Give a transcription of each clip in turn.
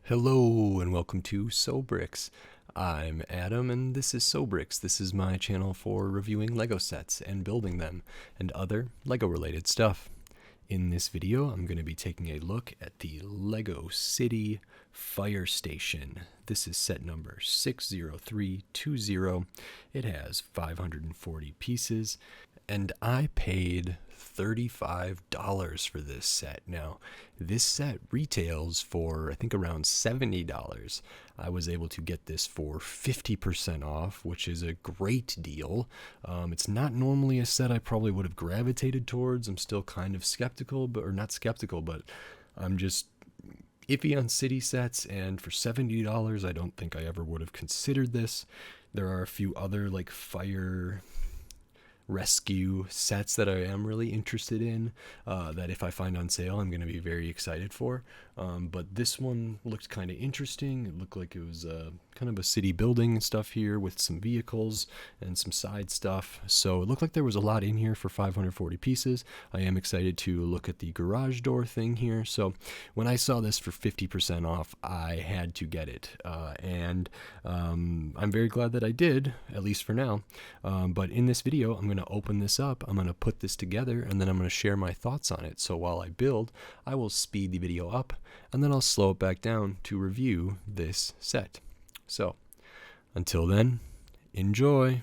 Hello and welcome to Sobrix. I'm Adam and this is Sobrix. This is my channel for reviewing Lego sets and building them and other Lego related stuff. In this video, I'm going to be taking a look at the Lego City Fire Station. This is set number 60320. It has 540 pieces and I paid $35 for this set. Now, this set retails for I think around $70. I was able to get this for 50% off, which is a great deal. It's not normally a set I probably would have gravitated towards. I'm still kind of skeptical, or not skeptical, but I'm just iffy on city sets, and for $70, I don't think I ever would have considered this. There are a few other like fire rescue sets that I am really interested in, that if I find on sale I'm going to be very excited for, but this one looked kind of interesting. It looked like it was kind of a city building and stuff here with some vehicles and some side stuff, so it looked like there was a lot in here for 540 pieces. I am excited to look at the garage door thing here, so when I saw this for 50% off I had to get it, and I'm very glad that I did, at least for now. But in this video I'm going to open this up, I'm going to put this together, and then I'm going to share my thoughts on it. So while I build, I will speed the video up and then I'll slow it back down to review this set. So until then, enjoy.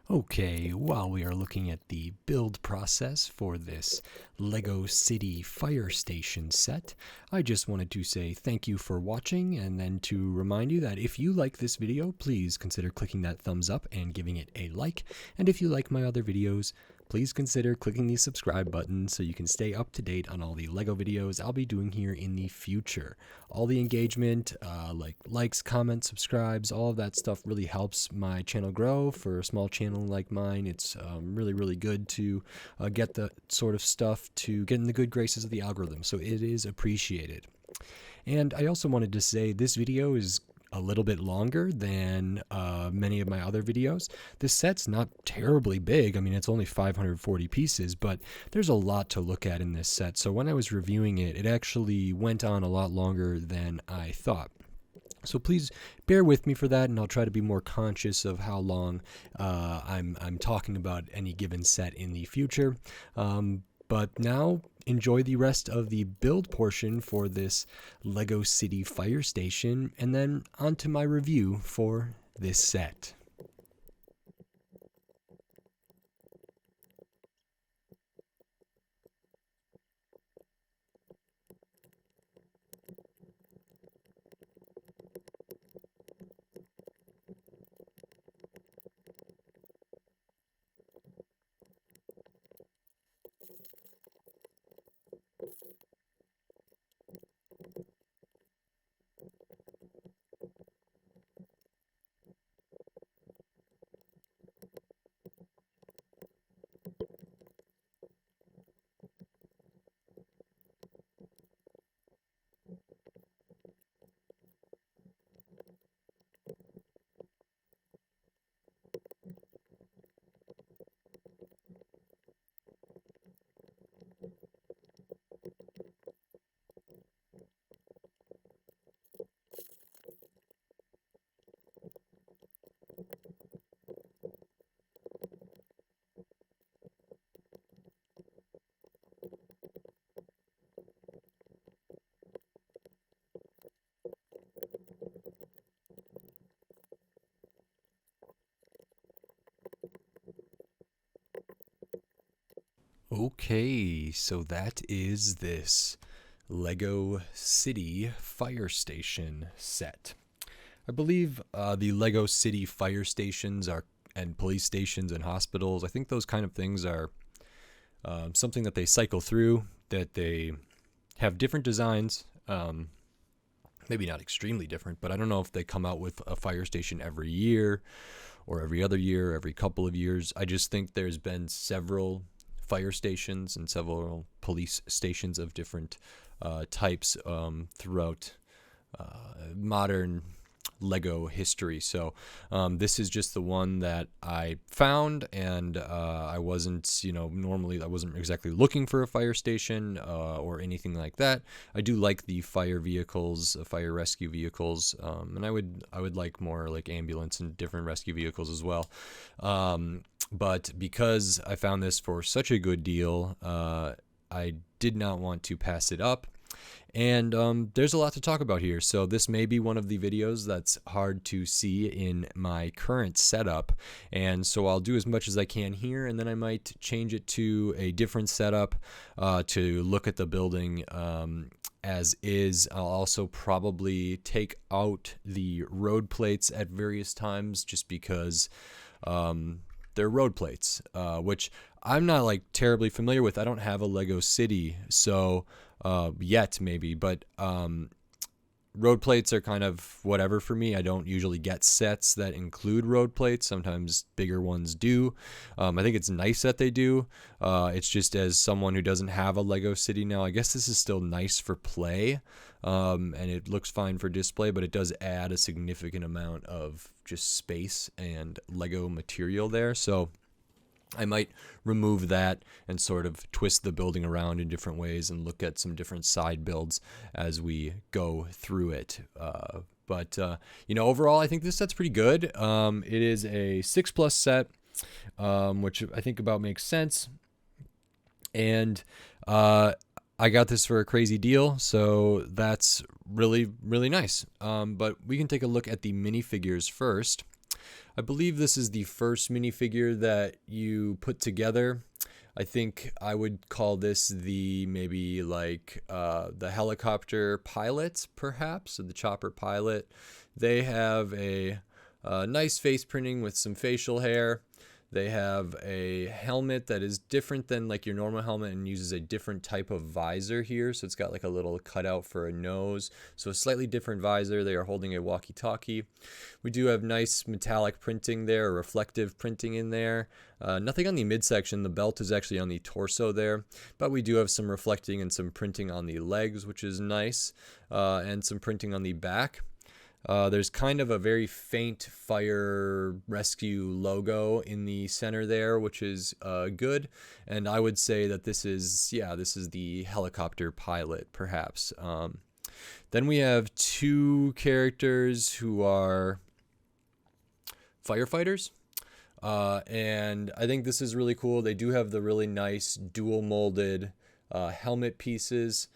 Okay, while we are looking at the build process for this Lego City Fire Station set, I just wanted to say thank you for watching, and then to remind you that if you like this video, please consider clicking that thumbs up and giving it a like, and if you like my other videos, please consider clicking the subscribe button so you can stay up to date on all the Lego videos I'll be doing here in the future. All the engagement, like likes, comments, subscribes, all of that stuff really helps my channel grow. For a small channel like mine, it's really good to get the sort of stuff to get in the good graces of the algorithm, so it is appreciated. And I also wanted to say this video is a little bit longer than many of my other videos. This set's not terribly big. I mean, it's only 540 pieces, but there's a lot to look at in this set. So when I was reviewing it, it actually went on a lot longer than I thought. So please bear with me for that, and I'll try to be more conscious of how long I'm talking about any given set in the future. But now, enjoy the rest of the build portion for this Lego City Fire Station, and then on to my review for this set. Okay, so that is this Lego City Fire Station set. I believe the Lego City fire stations are, and police stations and hospitals, I think those kind of things are something that they cycle through, that they have different designs, maybe not extremely different, but I don't know if they come out with a fire station every year or every other year, every couple of years. I just think there's been several fire stations and several police stations of different types throughout modern Lego history. So this is just the one that I found, and I wasn't, normally I wasn't exactly looking for a fire station or anything like that. I do like the fire vehicles, fire rescue vehicles, and I would like more like ambulance and different rescue vehicles as well. But because I found this for such a good deal, I did not want to pass it up. And there's a lot to talk about here. So this may be one of the videos that's hard to see in my current setup. And so I'll do as much as I can here, and then I might change it to a different setup to look at the building as is. I'll also probably take out the road plates at various times just because they're road plates, which I'm not like terribly familiar with. I don't have a Lego City, so yet maybe, but road plates are kind of whatever for me. I don't usually get sets that include road plates. Sometimes bigger ones do. I think it's nice that they do. It's just, as someone who doesn't have a Lego City now, I guess this is still nice for play, and it looks fine for display, but it does add a significant amount of just space and Lego material there. So I might remove that and sort of twist the building around in different ways and look at some different side builds as we go through it. But overall, I think this set's pretty good. It is a 6+ set, which I think about makes sense. And I got this for a crazy deal, so that's really, really nice. But we can take a look at the minifigures first. I believe this is the first minifigure that you put together. I think I would call this the helicopter pilot, perhaps, or the chopper pilot. They have a nice face printing with some facial hair. They have a helmet that is different than like your normal helmet and uses a different type of visor here. So it's got like a little cutout for a nose. So a slightly different visor. They are holding a walkie-talkie. We do have nice metallic printing there, or reflective printing in there. Nothing on the midsection. The belt is actually on the torso there. But we do have some reflecting and some printing on the legs, which is nice. And some printing on the back. There's kind of a very faint fire rescue logo in the center there, which is good. And I would say that this is the helicopter pilot, perhaps. Then we have two characters who are firefighters. And I think this is really cool. They do have the really nice dual molded helmet pieces.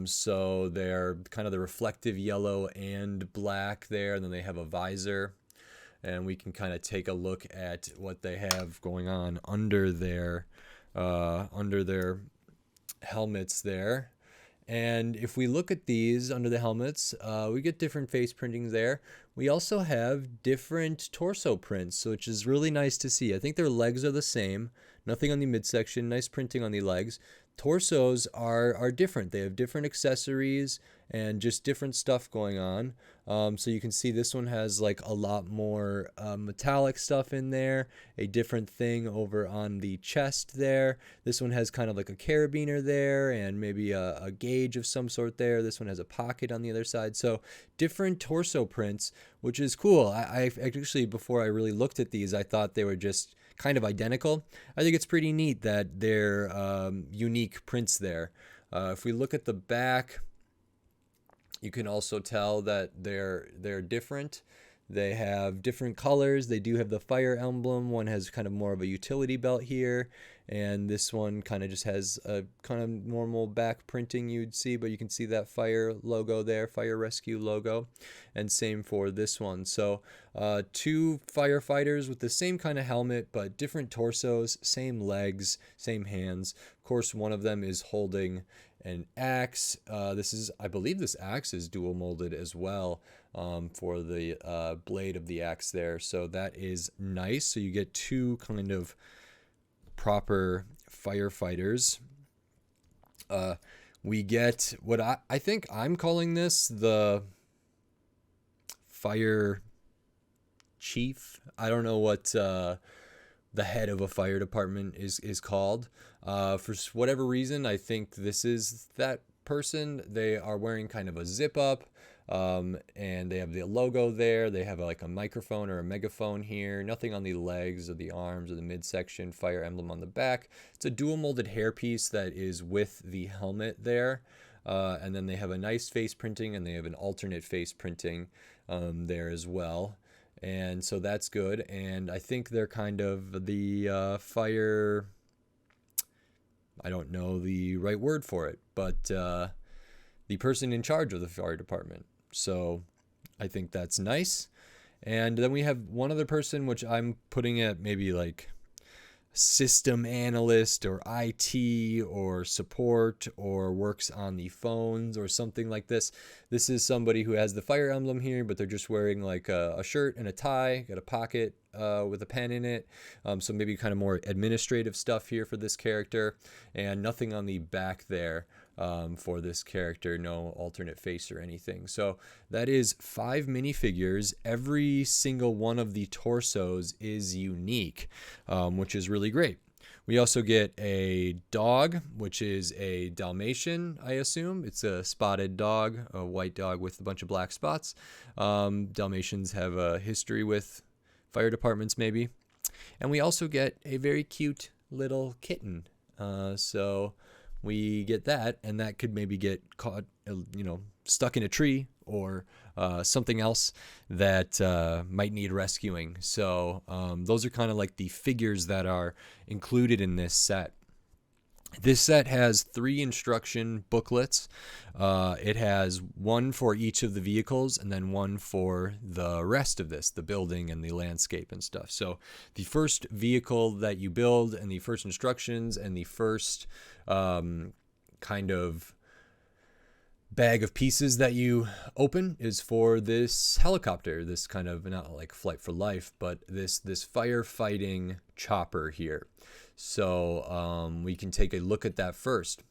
So they're kind of the reflective yellow and black there, and then they have a visor, and we can kind of take a look at what they have going on under their helmets there. And if we look at these under the helmets, we get different face printings there. We also have different torso prints, which is really nice to see. I think their legs are the same. Nothing on the midsection, nice printing on the legs. Torsos are different. They have different accessories and just different stuff going on. So you can see this one has like a lot more metallic stuff in there, a different thing over on the chest there. This one has kind of like a carabiner there and maybe a gauge of some sort there. This one has a pocket on the other side. So different torso prints, which is cool. I actually, before I really looked at these, I thought they were just kind of identical. I think it's pretty neat that they're unique prints there. If we look at the back, you can also tell that they're different. They have different colors. They do have the fire emblem. One has kind of more of a utility belt here, and this one kind of just has a kind of normal back printing you'd see, but you can see that fire logo there, fire rescue logo, and same for this one. So two firefighters with the same kind of helmet, but different torsos, same legs, same hands. Of course, one of them is holding an axe. I believe this axe is dual molded as well, for the blade of the axe there. So that is nice. So you get two kind of proper firefighters. We get what I think I'm calling this the fire chief. I don't know what the head of a fire department is called. For whatever reason, I think this is that person. They are wearing kind of a zip up. And they have the logo there. They have like a microphone or a megaphone here. Nothing on the legs or the arms or the midsection. Fire emblem on the back. It's a dual molded hairpiece that is with the helmet there. And then they have a nice face printing, and they have an alternate face printing there as well. And so that's good. And I think they're kind of the fire... I don't know the right word for it, but the person in charge of the fire department. So I think that's nice. And then we have one other person, which I'm putting at maybe like system analyst or IT or support or works on the phones or something like this. This is somebody who has the fire emblem here, but they're just wearing like a shirt and a tie, got a pocket with a pen in it. So maybe kind of more administrative stuff here for this character, and nothing on the back there for this character, no alternate face or anything. So that is 5 minifigures. Every single one of the torsos is unique, which is really great. We also get a dog, which is a Dalmatian, I assume. It's a spotted dog, a white dog with a bunch of black spots. Dalmatians have a history with fire departments, maybe. And we also get a very cute little kitten. So we get that, and that could maybe get caught, stuck in a tree or something else that might need rescuing. So those are kind of like the figures that are included in this set. This set has 3 instruction booklets. It has one for each of the vehicles and then one for the rest of this, the building and the landscape and stuff. So the first vehicle that you build and the first instructions and the first kind of bag of pieces that you open is for this helicopter, this kind of, not like Flight for Life, but this firefighting chopper here. So we can take a look at that first.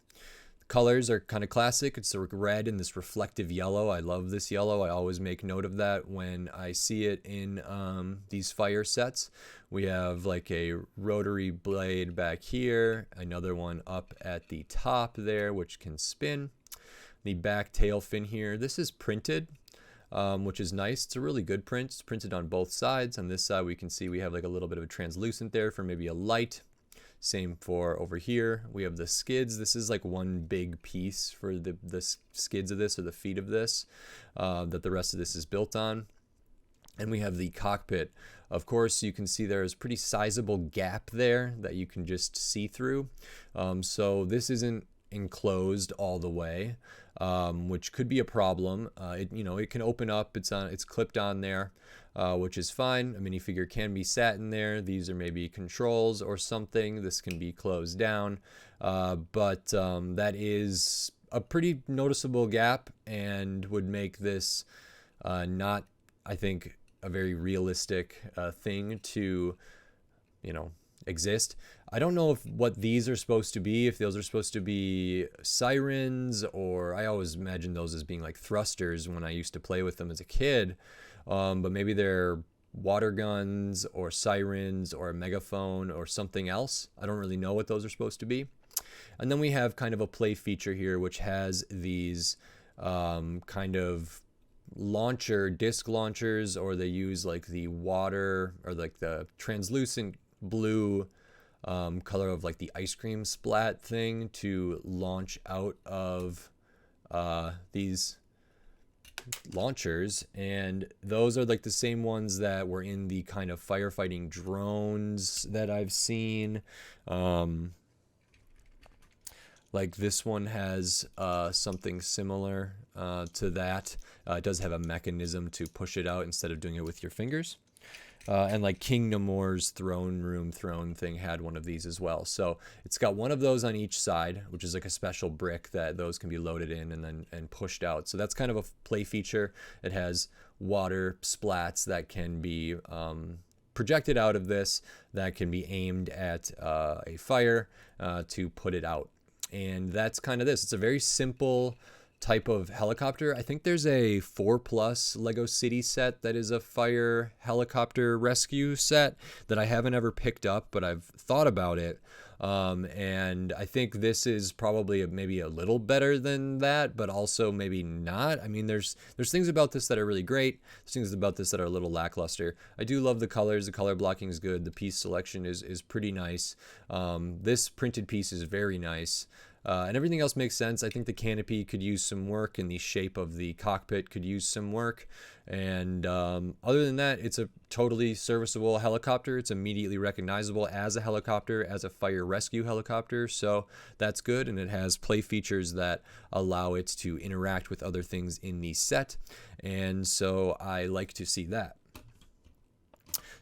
The colors are kind of classic. It's a red and this reflective yellow. I love this yellow. I always make note of that when I see it in these fire sets. We have like a rotary blade back here, another one up at the top there, which can spin. The back tail fin here, this is printed, which is nice. It's a really good print. It's printed on both sides. On this side, we can see we have like a little bit of a translucent there for maybe a light. Same for over here. We have the skids. This is like one big piece for the skids of this, or the feet of this, that the rest of this is built on. And we have the cockpit. Of course, you can see there is a pretty sizable gap there that you can just see through. So this isn't enclosed all the way, which could be a problem. It can open up. It's clipped on there, which is fine. A minifigure can be sat in there. These are maybe controls or something. This can be closed down, but that is a pretty noticeable gap and would make this not, I think, a very realistic thing to, exist. I don't know what these are supposed to be, if those are supposed to be sirens, or I always imagined those as being like thrusters when I used to play with them as a kid, but maybe they're water guns or sirens or a megaphone or something else. I don't really know what those are supposed to be. And then we have kind of a play feature here, which has these kind of disc launchers, or they use like the water or like the translucent blue color of like the ice cream splat thing to launch out of these launchers. And those are like the same ones that were in the kind of firefighting drones that I've seen. Like this one has something similar to that. It does have a mechanism to push it out instead of doing it with your fingers. And like King Namor's throne thing had one of these as well. So it's got one of those on each side, which is like a special brick that those can be loaded in and pushed out. So that's kind of a play feature. It has water splats that can be projected out of this, that can be aimed at a fire to put it out. And that's kind of this. It's a very simple type of helicopter. I think there's a 4+ Lego City set that is a fire helicopter rescue set that I haven't ever picked up, but I've thought about it. And I think this is probably maybe a little better than that, but also maybe not. I mean, there's things about this that are really great. There's things about this that are a little lackluster. I do love the colors. The color blocking is good. The piece selection is pretty nice. This printed piece is very nice. And everything else makes sense. I think the canopy could use some work, and the shape of the cockpit could use some work. And other than that, it's a totally serviceable helicopter. It's immediately recognizable as a helicopter, as a fire rescue helicopter. So that's good. And it has play features that allow it to interact with other things in the set. And so I like to see that.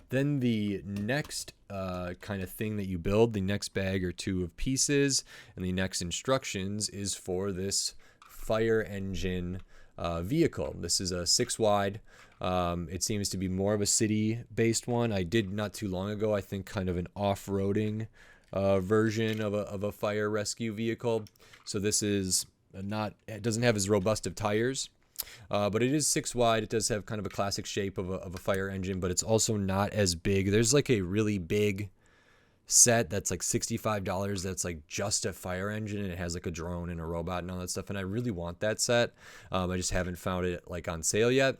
Then the next kind of thing that you build, the next bag or two of pieces, and the next instructions is for this fire engine vehicle. This is a 6 wide. It seems to be more of a city-based one. I did not too long ago, I think, kind of an off-roading version of a fire rescue vehicle. So this is not, it doesn't have as robust of tires. But it is 6 wide. It does have kind of a classic shape of a fire engine, but it's also not as big. There's like a really big set that's like $65 that's like just a fire engine, and it has like a drone and a robot and all that stuff, and I really want that set. I just haven't found it like on sale yet.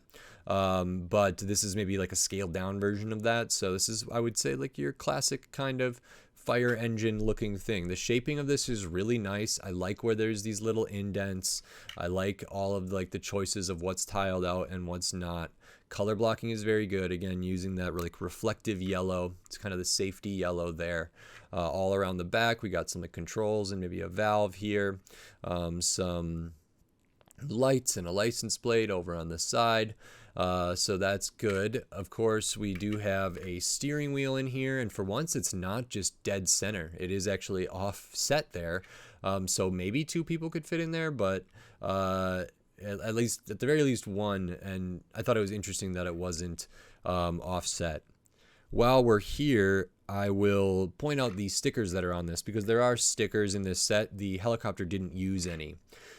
But this is maybe like a scaled down version of that. So this is, I would say, like your classic kind of fire engine looking thing. The shaping of this is really nice. I like where there's these little indents. I like all of like the choices of what's tiled out and what's not. Color blocking is very good. Again, using that really reflective yellow. It's kind of the safety yellow there. All around the back, we got some like controls and maybe a valve here. Some lights and a license plate over on the side. So that's good. Of course, we do have a steering wheel in here, and for once it's not just dead center. It is actually offset there. So maybe 2 people could fit in there, but at least, at the very least, 1. And I thought it was interesting that it wasn't offset. While we're here, I will point out the stickers that are on this, because there are stickers in this set. The helicopter didn't use any.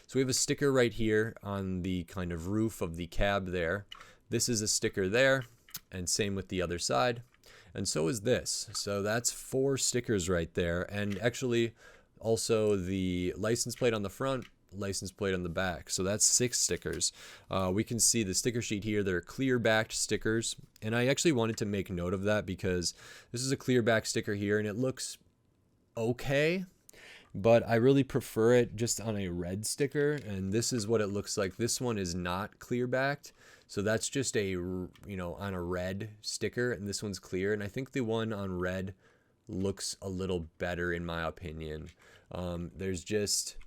So we have a sticker right here on the kind of roof of the cab there. This is a sticker there, and same with the other side. And so is this. So that's 4 stickers right there. And actually also the license plate on the front, license plate on the back. So that's 6 stickers. We can see the sticker sheet here. They're clear backed stickers. And I actually wanted to make note of that, because this is a clear back sticker here, and it looks okay, but I really prefer it just on a red sticker. And this is what it looks like. This one is not clear backed. So that's just a, on a red sticker, and this one's clear. And I think the one on red looks a little better in my opinion. There's just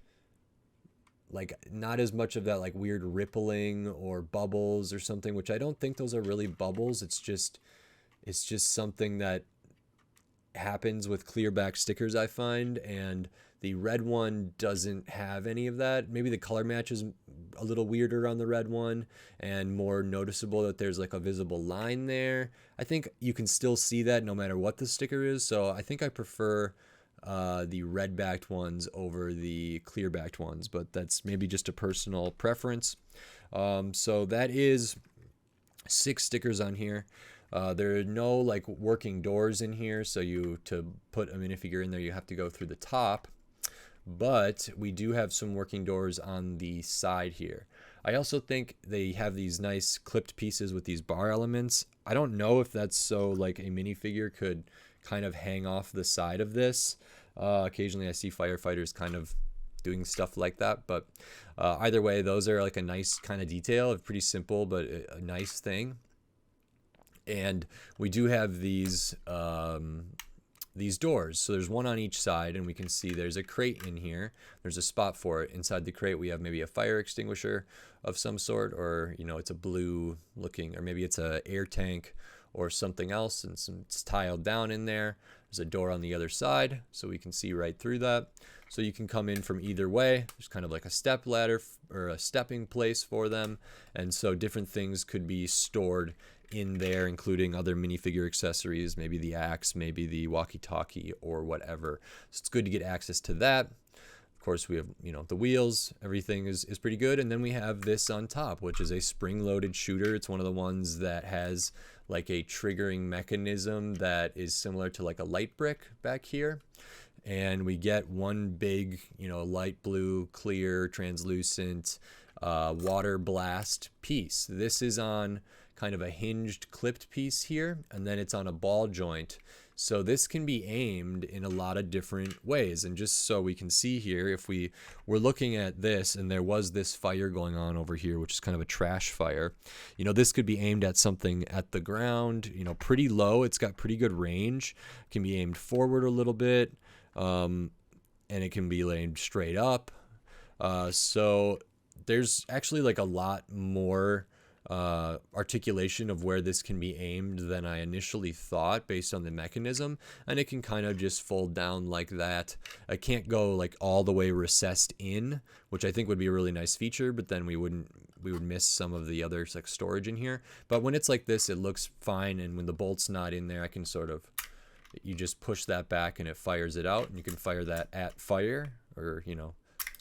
like not as much of that like weird rippling or bubbles or something, which I don't think those are really bubbles. It's just something that happens with clear back stickers, I find, and the red one doesn't have any of that. Maybe the color match is a little weirder on the red one, and more noticeable that there's like a visible line there. I think you can still see that no matter what the sticker is. So I think I prefer the red backed ones over the clear backed ones, but that's maybe just a personal preference. So that is 6 stickers on here. There are no like working doors in here, so to put a minifigure in there, you have to go through the top. But we do have some working doors on the side here. I also think they have these nice clipped pieces with these bar elements. I don't know if that's so like a minifigure could kind of hang off the side of this. Occasionally I see firefighters kind of doing stuff like that, but either way, those are like a nice kind of detail, pretty simple, but a nice thing. And we do have these doors. So there's one on each side, and we can see there's a crate in here. There's a spot for it. Inside the crate, we have maybe a fire extinguisher of some sort, or, it's a blue looking, or maybe it's a air tank or something else, and it's tiled down in there. There's a door on the other side, so we can see right through that. So you can come in from either way. There's kind of like a step ladder or a stepping place for them. And so different things could be stored in there, including other minifigure accessories, maybe the axe, maybe the walkie-talkie, or whatever. So it's good to get access to that. Of course, we have, the wheels, everything is pretty good. And then we have this on top, which is a spring-loaded shooter. It's one of the ones that has like a triggering mechanism that is similar to like a light brick back here. and we get one big, light blue, clear, translucent water blast piece. This is on kind of a hinged clipped piece here, and then it's on a ball joint. So this can be aimed in a lot of different ways. And just so we can see here, if we were looking at this and there was this fire going on over here, which is kind of a trash fire, this could be aimed at something at the ground, pretty low. It's got pretty good range. It can be aimed forward a little bit, and it can be aimed straight up. So there's actually like a lot more articulation of where this can be aimed than I initially thought based on the mechanism, and it can kind of just fold down like that. I can't go like all the way recessed in, which I think would be a really nice feature, but then we would miss some of the other like storage in here. But when it's like this, it looks fine, and when the bolt's not in there, I can you just push that back and it fires it out, and you can fire that at fire, or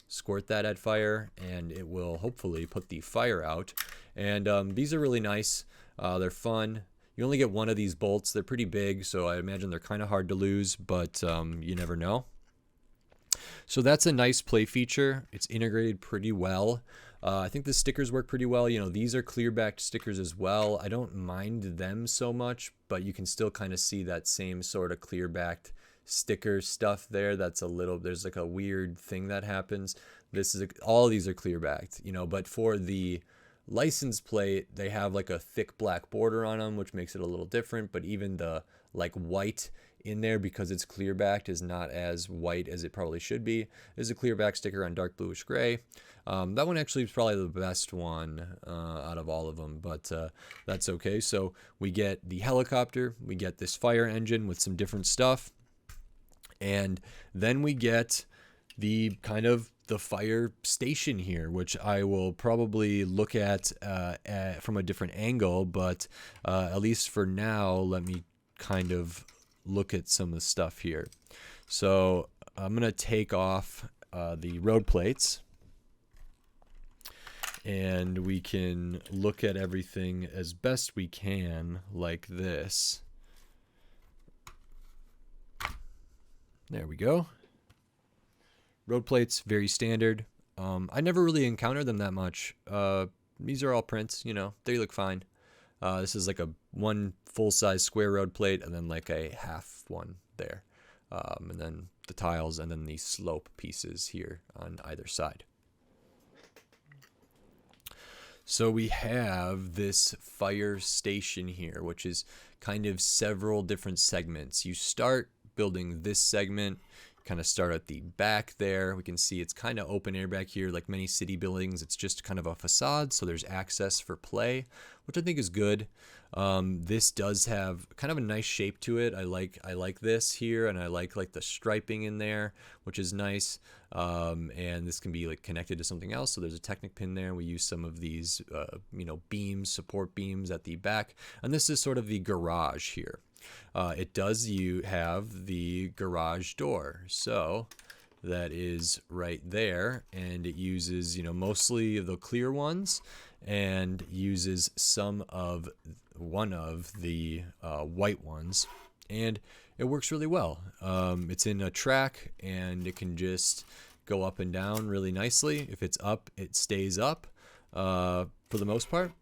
squirt that at fire, and it will hopefully put the fire out. And these are really nice. They're fun. You only get one of these bolts. They're pretty big, so I imagine they're kind of hard to lose, but you never know. So that's a nice play feature. It's integrated pretty well. I think the stickers work pretty well. These are clear backed stickers as well. I don't mind them so much, but you can still kind of see that same sort of clear backed sticker stuff there. There's like a weird thing that happens. All of these are clear backed, but for the license plate, they have like a thick black border on them, which makes it a little different. But even the like white in there, because it's clear backed, is not as white as it probably should be. There's a clear back sticker on dark bluish gray. That one actually is probably the best one out of all of them, but that's okay. So we get the helicopter, we get this fire engine with some different stuff, and then we get the kind of the fire station here, which I will probably look at from a different angle, but at least for now, let me kind of look at some of the stuff here. So I'm going to take off the road plates, and we can look at everything as best we can like this. There we go. Road plates, very standard. I never really encountered them that much. These are all prints, they look fine. This is like a one full-size square road plate, and then like a half one there. And then the tiles, and then the slope pieces here on either side. So we have this fire station here, which is kind of several different segments. You start building this segment, kind of start at the back there. We can see it's kind of open air back here. Like many city buildings, it's just kind of a facade, so there's access for play, which I think is good. This does have kind of a nice shape to it. I like this here, and I like the striping in there, which is nice. And this can be like connected to something else. So there's a Technic pin there. We use some of these, beams, support beams at the back, and this is sort of the garage here. It does have the garage door, so that is right there, and it uses mostly the clear ones, and uses one of the white ones, and it works really well. It's in a track, and it can just go up and down really nicely. If it's up, it stays up for the most part,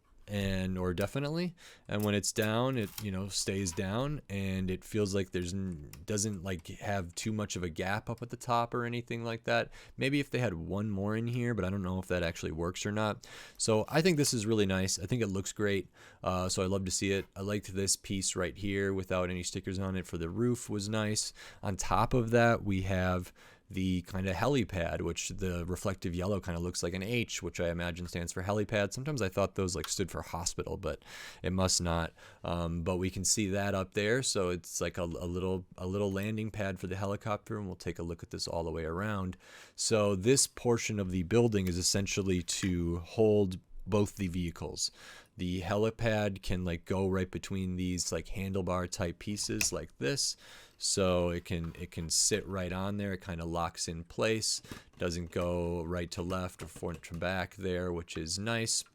or definitely, and when it's down, it stays down, and it feels like doesn't like have too much of a gap up at the top or anything like that. Maybe if they had one more in here, but I don't know if that actually works or not. So I think this is really nice. I think it looks great, so I love to see it. I liked this piece right here without any stickers on it for the roof, was nice. On top of that, we have the kind of helipad, which the reflective yellow kind of looks like an H, which I imagine stands for helipad. Sometimes I thought those stood for hospital, but it must not. But we can see that up there, so it's like a little landing pad for the helicopter, and we'll take a look at this all the way around. So this portion of the building is essentially to hold both the vehicles. The helipad can go right between these handlebar type pieces like this. So it can sit right on there. It kind of locks in place, doesn't go right to left or front to back there, which is nice.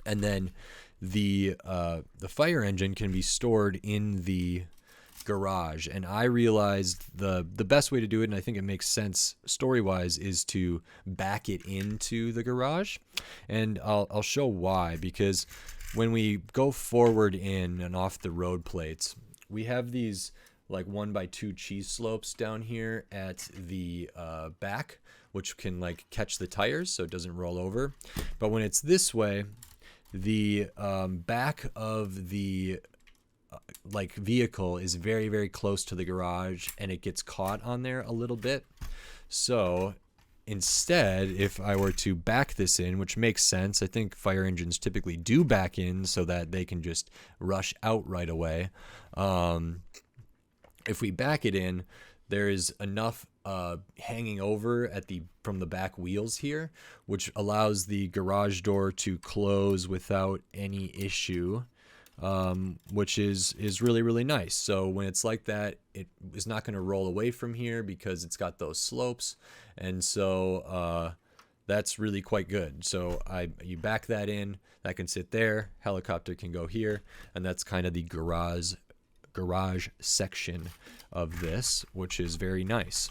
And then the fire engine can be stored in the garage, and I realized the best way to do it, and I think it makes sense story-wise, is to back it into the garage. And I'll show why. Because when we go forward in and off the road plates, we have these like 1x2 cheese slopes down here at the back, which can like catch the tires so it doesn't roll over. But when it's this way, the back of the like vehicle is very, very close to the garage, and it gets caught on there a little bit. So instead, if I were to back this in, which makes sense, I think fire engines typically do back in so that they can just rush out right away. If we back it in, there is enough hanging over from the back wheels here, which allows the garage door to close without any issue, which is really, really nice. So when it's like that, it is not going to roll away from here because it's got those slopes, and so that's really quite good. So you back that in, that can sit there, helicopter can go here, and that's kind of the garage section of this, which is very nice.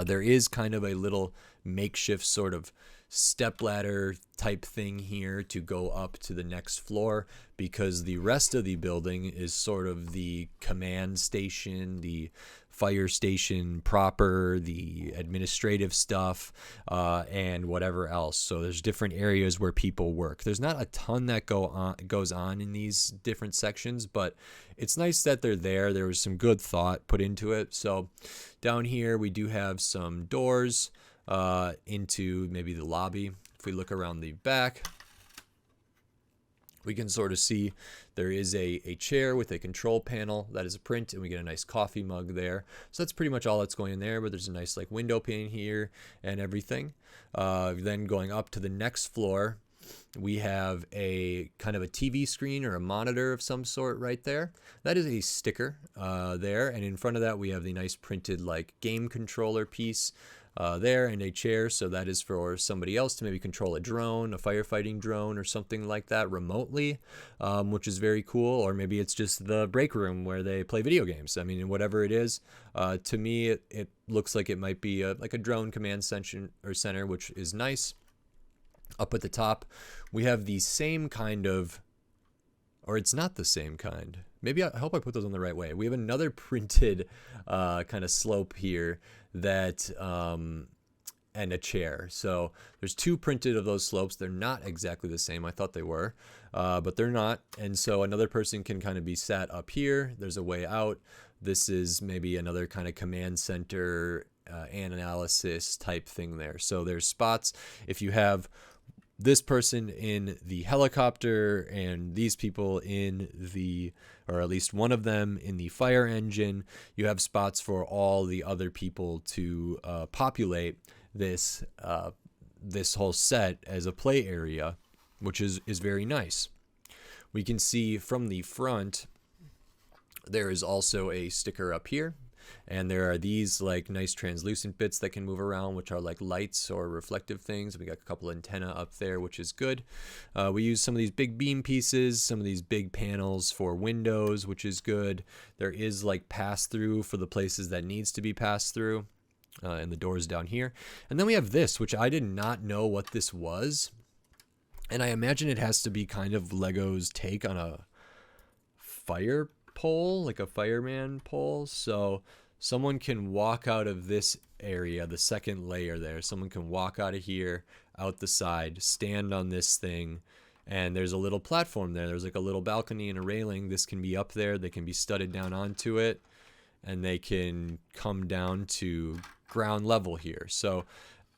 There is kind of a little makeshift sort of stepladder type thing here to go up to the next floor, because the rest of the building is sort of the command station, the fire station proper, the administrative stuff, and whatever else. So there's different areas where people work. There's not a ton that goes on in these different sections, but it's nice that they're there. There was some good thought put into it. So down here we do have some doors into maybe the lobby. If we look around the back, we can sort of see there is a chair with a control panel that is a print, and we get a nice coffee mug there. So that's pretty much all that's going in there, but there's a nice like window pane here and everything. Then going up to the next floor, we have a kind of a TV screen or a monitor of some sort right there. That is a sticker there, and in front of that we have the nice printed like game controller piece there, and a chair. So that is for somebody else to maybe control a drone, a firefighting drone or something like that remotely, which is very cool. Or maybe it's just the break room where they play video games. I mean, whatever it is, to me it looks like it might be like a drone command center, which is nice. Up at the top we have the same kind of, or it's not the same kind. Maybe I hope I put those on the right way. We have another printed kind of slope here that and a chair. So there's two printed of those slopes. They're not exactly the same. I thought they were, but they're not. And so another person can kind of be sat up here. There's a way out. This is maybe another kind of command center analysis type thing there. So there's spots. If you have this person in the helicopter and these people in the, or at least one of them in the fire engine, you have spots for all the other people to populate this this whole set as a play area, which is very nice. We can see from the front there is also a sticker up here, and there are these like nice translucent bits that can move around, which are like lights or reflective things. We got a couple antenna up there, which is good. We use some of these big beam pieces, some of these big panels for windows, which is good. There is like pass through for the places that needs to be passed through, and the doors down here. And then we have this, which I did not know what this was, and I imagine it has to be kind of Lego's take on a fire pole, like a fireman pole. So someone can walk out of this area, the second layer there. Someone can walk out of here, out the side, stand on this thing, and there's a little platform there. There's like a little balcony and a railing. This can be up there. They can be studded down onto it, and they can come down to ground level here. So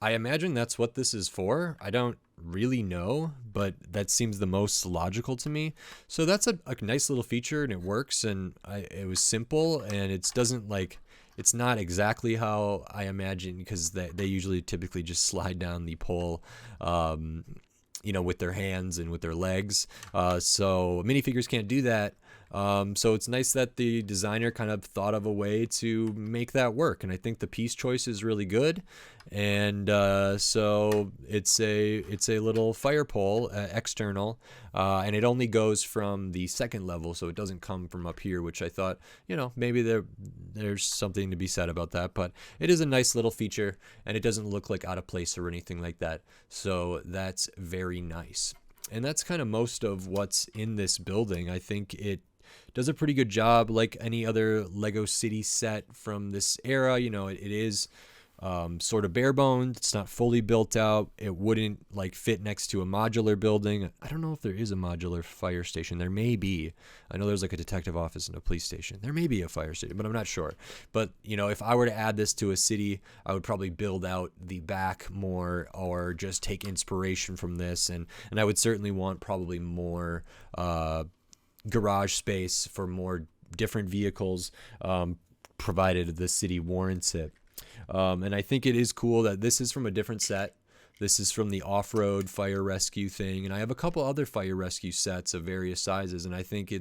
I imagine that's what this is for. I don't really know, but that seems the most logical to me. So that's a nice little feature, and it works, and it was simple, and it's not exactly how I imagine, because they usually typically just slide down the pole with their hands and with their legs. So minifigures can't do that. So it's nice that the designer kind of thought of a way to make that work, and I think the piece choice is really good. And so it's a little fire pole, external, and it only goes from the second level, so it doesn't come from up here, which I thought, maybe there's something to be said about that. But it is a nice little feature, and it doesn't look like out of place or anything like that. So that's very nice. And that's kind of most of what's in this building. I think it does a pretty good job, like any other Lego City set from this era. It is sort of bare bones. It's not fully built out. It wouldn't like fit next to a modular building. I don't know if there is a modular fire station. There may be. I know there's like a detective office and a police station. There may be a fire station, but I'm not sure. But if I were to add this to a city, I would probably build out the back more, or just take inspiration from this. And I would certainly want probably more garage space for more different vehicles, provided the city warrants it. And I think it is cool that this is from a different set. This is from the off-road fire rescue thing, and I have a couple other fire rescue sets of various sizes, and I think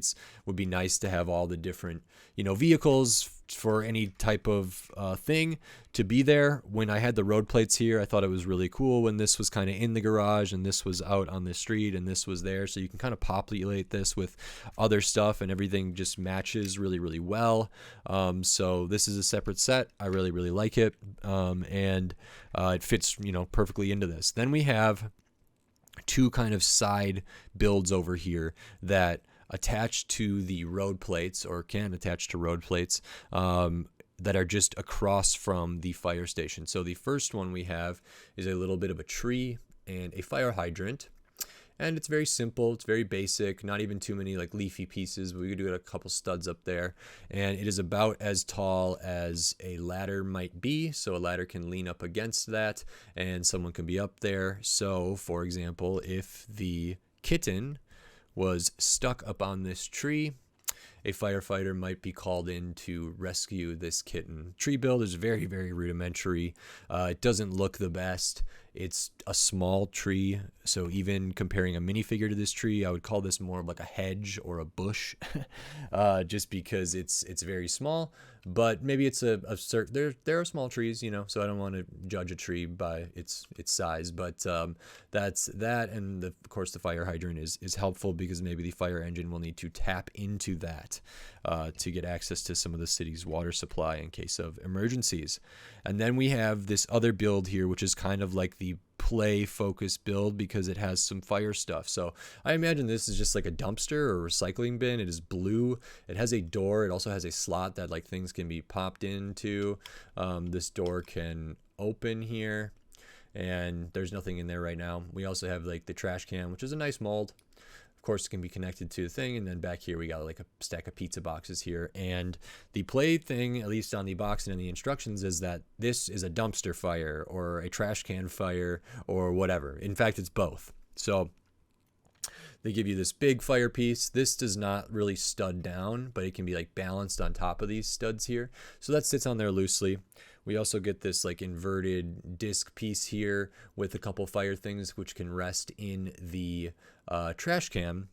would be nice to have all the different vehicles for any type of thing to be there. When I had the road plates here, I thought it was really cool when this was kind of in the garage and this was out on the street and this was there, so you can kind of populate this with other stuff and everything just matches really, really well. So this is a separate set. I really, really like it, and it fits perfectly into this. Then we have two kind of side builds over here that attach to the road plates, or can attach to road plates, that are just across from the fire station. So the first one we have is a little bit of a tree and a fire hydrant. And it's very simple. It's very basic. Not even too many like leafy pieces. We could do a couple studs up there. And it is about as tall as a ladder might be. So a ladder can lean up against that and someone can be up there. So for example, if the kitten was stuck up on this tree, a firefighter might be called in to rescue this kitten. Tree build is very, very rudimentary. It doesn't look the best. It's a small tree, so even comparing a minifigure to this tree, I would call this more of like a hedge or a bush, just because it's very small. But maybe it's a certain, there are small trees, so I don't want to judge a tree by its size. But that's that, and of course the fire hydrant is helpful because maybe the fire engine will need to tap into that to get access to some of the city's water supply in case of emergencies. And then we have this other build here, which is kind of like the play focus build because it has some fire stuff. So I imagine this is just like a dumpster or recycling bin. It is blue. It has a door. It also has a slot that like things can be popped into. This door can open here, and there's nothing in there right now. We also have like the trash can, which is a nice mold. Of course, it can be connected to the thing, and then back here we got like a stack of pizza boxes here. And the play thing, at least on the box and in the instructions, is that this is a dumpster fire or a trash can fire or whatever. In fact, it's both. So they give you this big fire piece. This does not really stud down, but it can be like balanced on top of these studs here. So that sits on there loosely. We also get this like inverted disc piece here with a couple fire things which can rest in the trash can.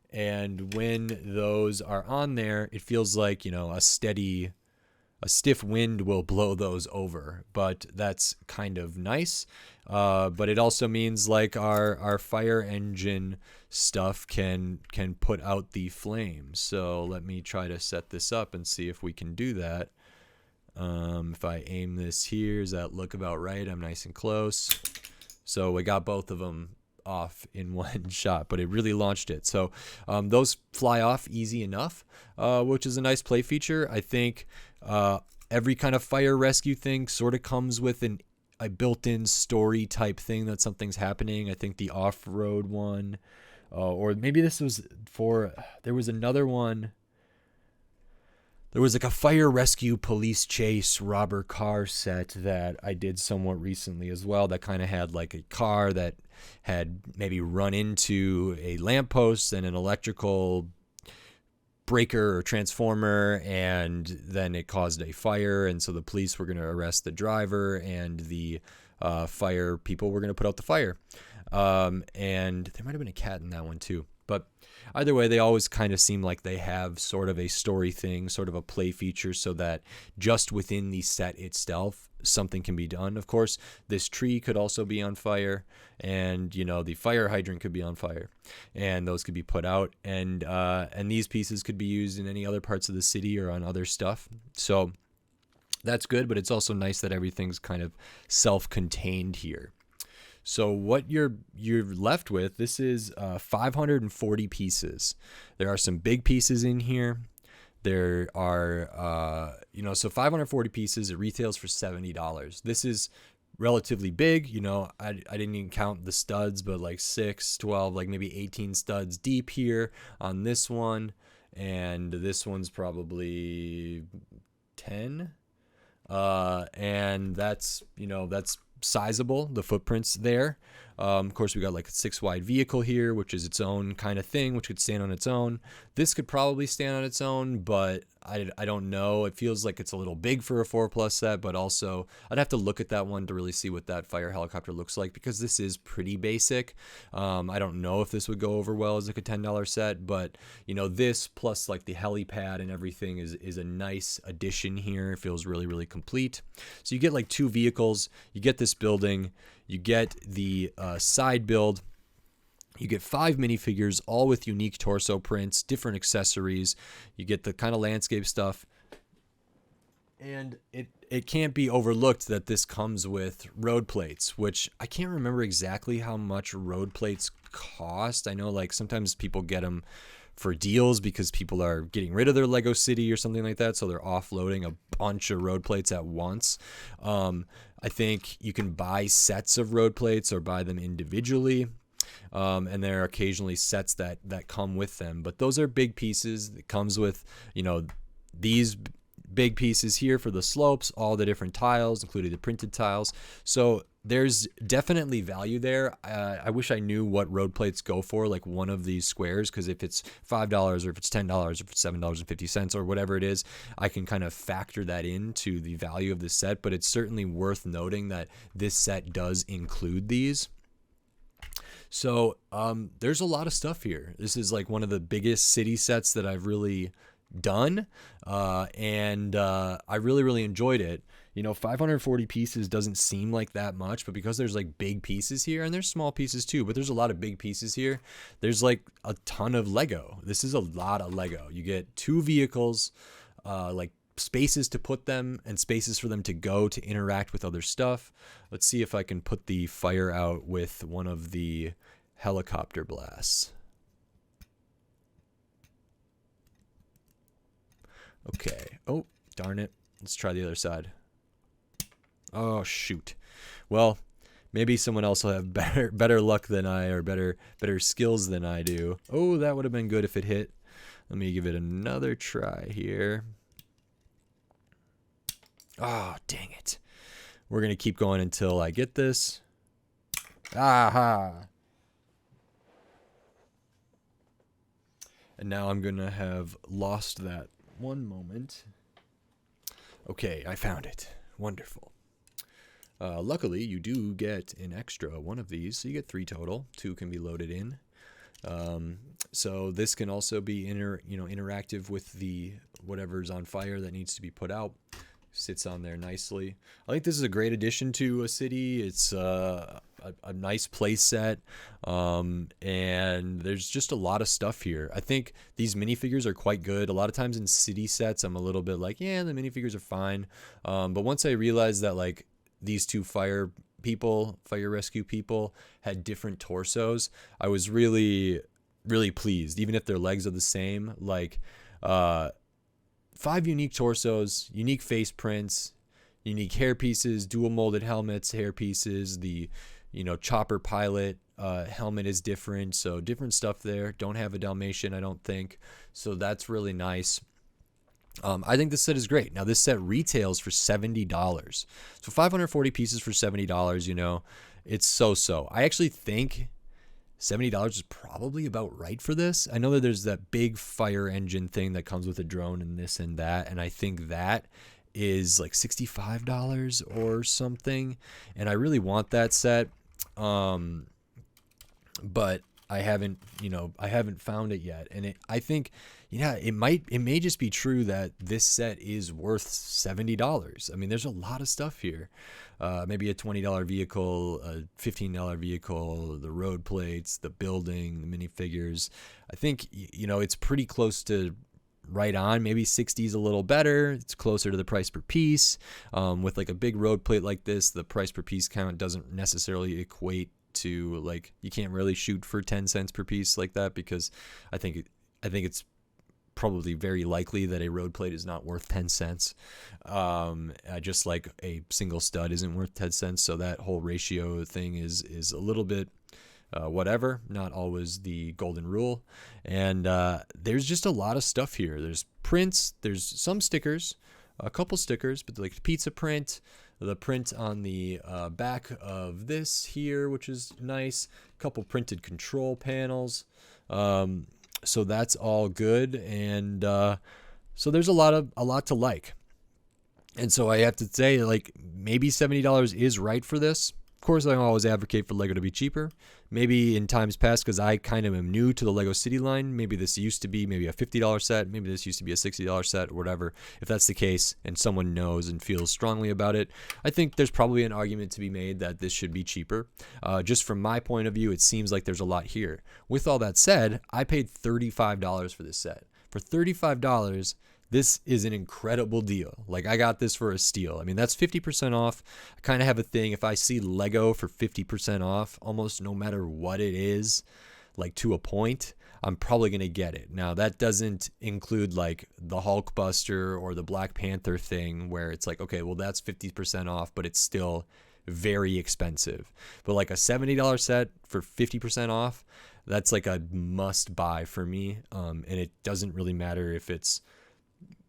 And when those are on there, it feels like, a stiff wind will blow those over, but that's kind of nice. But it also means like our fire engine stuff can put out the flames. So let me try to set this up and see if we can do that. If I aim this here, does that look about right? I'm nice and close. So we got both of them off in one shot, but it really launched it. So those fly off easy enough, which is a nice play feature. I think every kind of fire rescue thing sort of comes with a built-in story type thing that something's happening. I think the off-road one, or maybe this was there was another one. There was like a fire rescue police chase robber car set that I did somewhat recently as well that kind of had like a car that had maybe run into a lamppost and an electrical breaker or transformer, and then it caused a fire, and so the police were going to arrest the driver, and the fire people were going to put out the fire. And there might have been a cat in that one too. But either way, they always kind of seem like they have sort of a story thing, sort of a play feature, so that just within the set itself, something can be done. Of course, this tree could also be on fire, and the fire hydrant could be on fire, and those could be put out, and these pieces could be used in any other parts of the city or on other stuff. So that's good, but it's also nice that everything's kind of self-contained here. So what you're left with, this is 540 pieces. There are some big pieces in here. There are, so 540 pieces. It retails for $70. This is relatively big. I didn't even count the studs, but like 6, 12, like maybe 18 studs deep here on this one. And this one's probably 10. And that's sizable, the footprints there. Of course, we got like a 6-wide vehicle here, which is its own kind of thing, which could stand on its own. This could probably stand on its own, but I don't know. It feels like it's a little big for a 4+ set, but also I'd have to look at that one to really see what that fire helicopter looks like, because this is pretty basic. I don't know if this would go over well as like a $10 set, but this plus like the helipad and everything is a nice addition here. It feels really, really complete. So you get like 2 vehicles, you get this building, you get the side build. You get 5 minifigures, all with unique torso prints, different accessories. You get the kind of landscape stuff. And it can't be overlooked that this comes with road plates, which I can't remember exactly how much road plates cost. I know like sometimes people get them for deals because people are getting rid of their Lego City or something like that, so they're offloading a bunch of road plates at once. I think you can buy sets of road plates or buy them individually. And there are occasionally sets that come with them, but those are big pieces. It comes with, these big pieces here for the slopes, all the different tiles, including the printed tiles. So there's definitely value there. I wish I knew what road plates go for, like one of these squares, because if it's $5 or if it's $10 or if it's $7.50 or whatever it is, I can kind of factor that into the value of the set. But it's certainly worth noting that this set does include these. So there's a lot of stuff here. This is like one of the biggest city sets that I've really done, and I really, really enjoyed it. 540 pieces doesn't seem like that much, but because there's like big pieces here, and there's small pieces too, but there's a lot of big pieces here, there's like a ton of Lego. This is a lot of Lego. You get 2 vehicles, like spaces to put them and spaces for them to go to interact with other stuff. Let's see if I can put the fire out with one of the helicopter blasts. Okay. Oh, darn it. Let's try the other side. Oh, shoot. Well, maybe someone else will have better luck than I, or better skills than I do. Oh, that would have been good if it hit. Let me give it another try here. Oh, dang it. We're going to keep going until I get this. Aha. And now I'm going to have lost that one moment. Okay, I found it. Wonderful. Luckily, you do get an extra one of these, so you get 3 total. 2 can be loaded in. So this can also be interactive with the whatever's on fire that needs to be put out. Sits on there nicely. I think this is a great addition to a city. It's a nice play set, and there's just a lot of stuff here. I think these minifigures are quite good. A lot of times in city sets, I'm a little bit like, yeah, the minifigures are fine. But once I realized that like these 2 fire rescue people had different torsos, I was really, really pleased. Even if their legs are the same, like 5 unique torsos, unique face prints, unique hair pieces, dual molded helmets, hair pieces. The chopper pilot helmet is different, so different stuff there. Don't have a Dalmatian, I don't think, so that's really nice. I think this set is great. Now this set retails for $70, so 540 pieces for $70. It's so. I actually think $70 is probably about right for this. I know that there's that big fire engine thing that comes with a drone and this and that, and I think that is like $65 or something, and I really want that set. But I haven't, I haven't found it yet. And I think, yeah, it may just be true that this set is worth $70. I mean, there's a lot of stuff here. Maybe a $20 vehicle, a $15 vehicle, the road plates, the building, the minifigures. I think, it's pretty close to right on. Maybe 60 is a little better. It's closer to the price per piece. With like a big road plate like this, the price per piece count doesn't necessarily equate to, like, you can't really shoot for 10 cents per piece like that, because I think it's probably very likely that a road plate is not worth 10 cents. Just like a single stud isn't worth 10 cents. So that whole ratio thing is a little bit whatever, not always the golden rule. And there's just a lot of stuff here. There's prints, there's some stickers, a couple stickers, but like the pizza print, the print on the back of this here, which is nice, a couple printed control panels. So that's all good. And so there's a lot to like. And so I have to say, like, maybe $70 is right for this. Of course, I always advocate for Lego to be cheaper. Maybe in times past, because I kind of am new to the Lego City line, maybe this used to be maybe a $50 set, maybe this used to be a $60 set, or whatever. If that's the case and someone knows and feels strongly about it, I think there's probably an argument to be made that this should be cheaper. Just from my point of view, it seems like there's a lot here. With all that said, I paid $35 for this set. For $35, this is an incredible deal. Like, I got this for a steal. I mean, that's 50% off. I kind of have a thing. If I see Lego for 50% off, almost no matter what it is, like to a point, I'm probably going to get it. Now, that doesn't include like the Hulkbuster or the Black Panther thing where it's like, okay, well, that's 50% off, but it's still very expensive. But like a $70 set for 50% off, that's like a must buy for me. And it doesn't really matter if it's,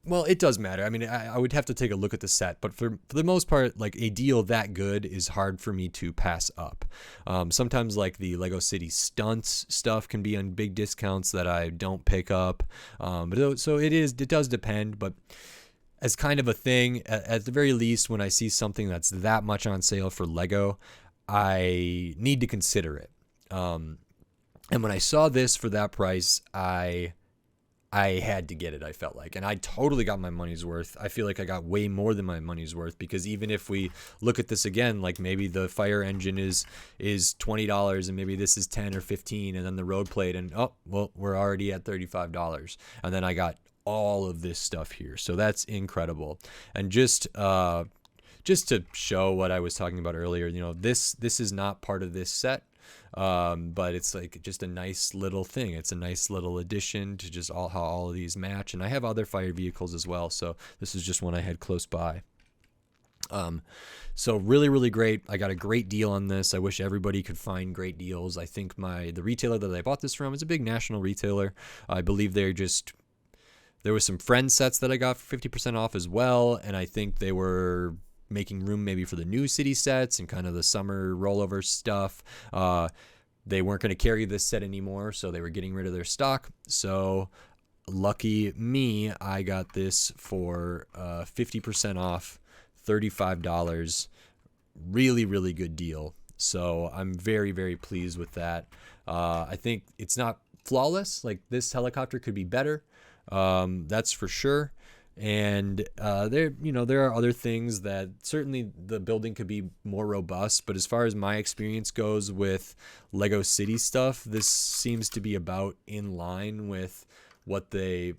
well, it does matter. I mean, I would have to take a look at the set, but for the most part, like, a deal that good is hard for me to pass up. Sometimes, like, the Lego City Stunts stuff can be on big discounts that I don't pick up. So it does depend, but as kind of a thing, at the very least, when I see something that's that much on sale for Lego, I need to consider it. And when I saw this for that price, I had to get it, I felt like. And I totally got my money's worth. I feel like I got way more than my money's worth, because even if we look at this again, like maybe the fire engine is $20 and maybe this is 10 or 15, and then the road plate, and oh, well, we're already at $35. And then I got all of this stuff here. So that's incredible. And just to show what I was talking about earlier, this is not part of this set. But it's like just a nice little thing. It's a nice little addition to just how all of these match. And I have other fire vehicles as well, so this is just one I had close by. So really, really great. I got a great deal on this. I wish everybody could find great deals. I think the retailer that I bought this from is a big national retailer. I believe there was some Friends sets that I got for 50% off as well, and I think they were making room maybe for the new city sets and kind of the summer rollover stuff. They weren't going to carry this set anymore, so they were getting rid of their stock. So lucky me, I got this for 50% off, $35. Really, really good deal. So I'm very, very pleased with that. I think it's not flawless. Like, this helicopter could be better. That's for sure. And there are other things that certainly the building could be more robust, but as far as my experience goes with Lego City stuff, this seems to be about in line with what they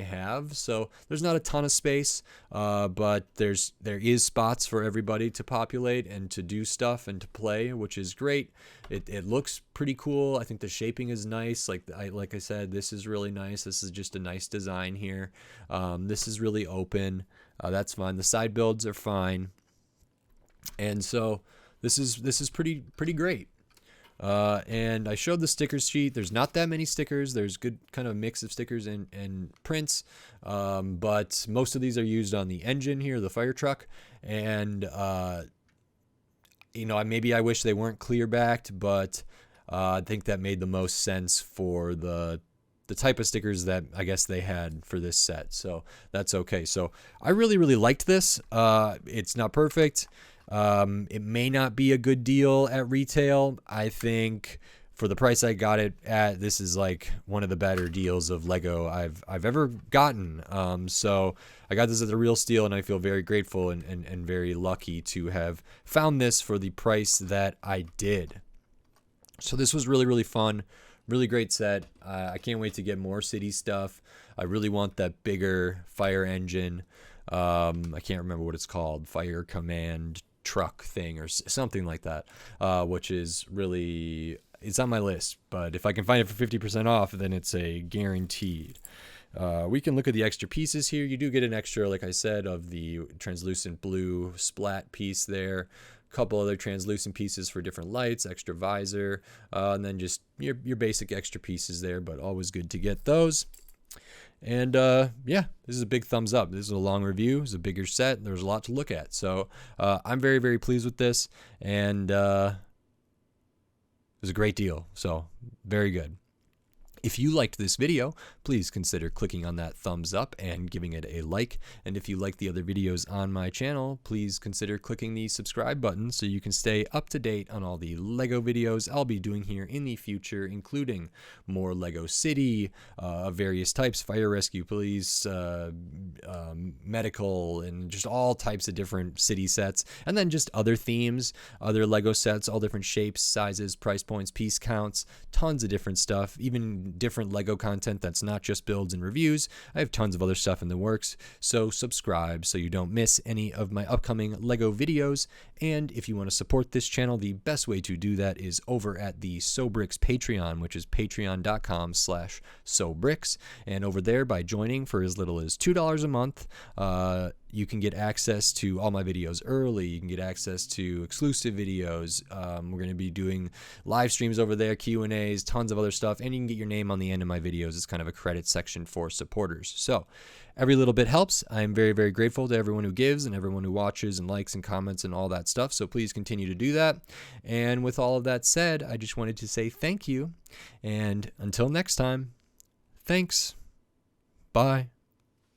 have. So there's not a ton of space, but there is spots for everybody to populate and to do stuff and to play, which is great. It looks pretty cool. I think the shaping is nice. Like I said, this is really nice. This is just a nice design here. This is really open. That's fine. The side builds are fine, and so this is pretty great. And I showed the stickers sheet. There's not that many stickers. There's good kind of mix of stickers and prints. But most of these are used on the engine here, the fire truck. And, maybe I wish they weren't clear backed, but, I think that made the most sense for the type of stickers that I guess they had for this set. So that's okay. So I really, really liked this. It's not perfect. It may not be a good deal at retail. I think for the price I got it at, this is like one of the better deals of Lego I've ever gotten. So I got this at a real steal, and I feel very grateful and very lucky to have found this for the price that I did. So this was really, really fun. Really great set. I can't wait to get more city stuff. I really want that bigger fire engine. I can't remember what it's called. Fire command truck thing or something like that, which is really, it's on my list. But if I can find it for 50% off, then it's a guaranteed. We can look at the extra pieces here. You do get an extra, like I said, of the translucent blue splat piece there. Couple other translucent pieces for different lights, extra visor, and then just your basic extra pieces there, but always good to get those. And yeah, this is a big thumbs up. This is a long review. It's a bigger set. There's a lot to look at. So I'm very, very pleased with this, and it was a great deal. So very good. If you liked this video, please consider clicking on that thumbs up and giving it a like. And if you like the other videos on my channel, please consider clicking the subscribe button so you can stay up to date on all the Lego videos I'll be doing here in the future, including more Lego City, various types, fire rescue, police, medical, and just all types of different city sets. And then just other themes, other Lego sets, all different shapes, sizes, price points, piece counts, tons of different stuff, even different Lego content that's not just builds and reviews. I have tons of other stuff in the works, so subscribe so you don't miss any of my upcoming Lego videos. And if you want to support this channel, the best way to do that is over at the Sobrix Patreon, which is patreon.com/Sobrix. And over there, by joining for as little as $2 a month, you can get access to all my videos early. You can get access to exclusive videos. We're going to be doing live streams over there, Q&As, tons of other stuff, and you can get your name on the end of my videos. It's kind of a credit section for supporters. So every little bit helps. I'm very, very grateful to everyone who gives and everyone who watches and likes and comments and all that stuff. So please continue to do that. And with all of that said, I just wanted to say thank you. And until next time, thanks. Bye.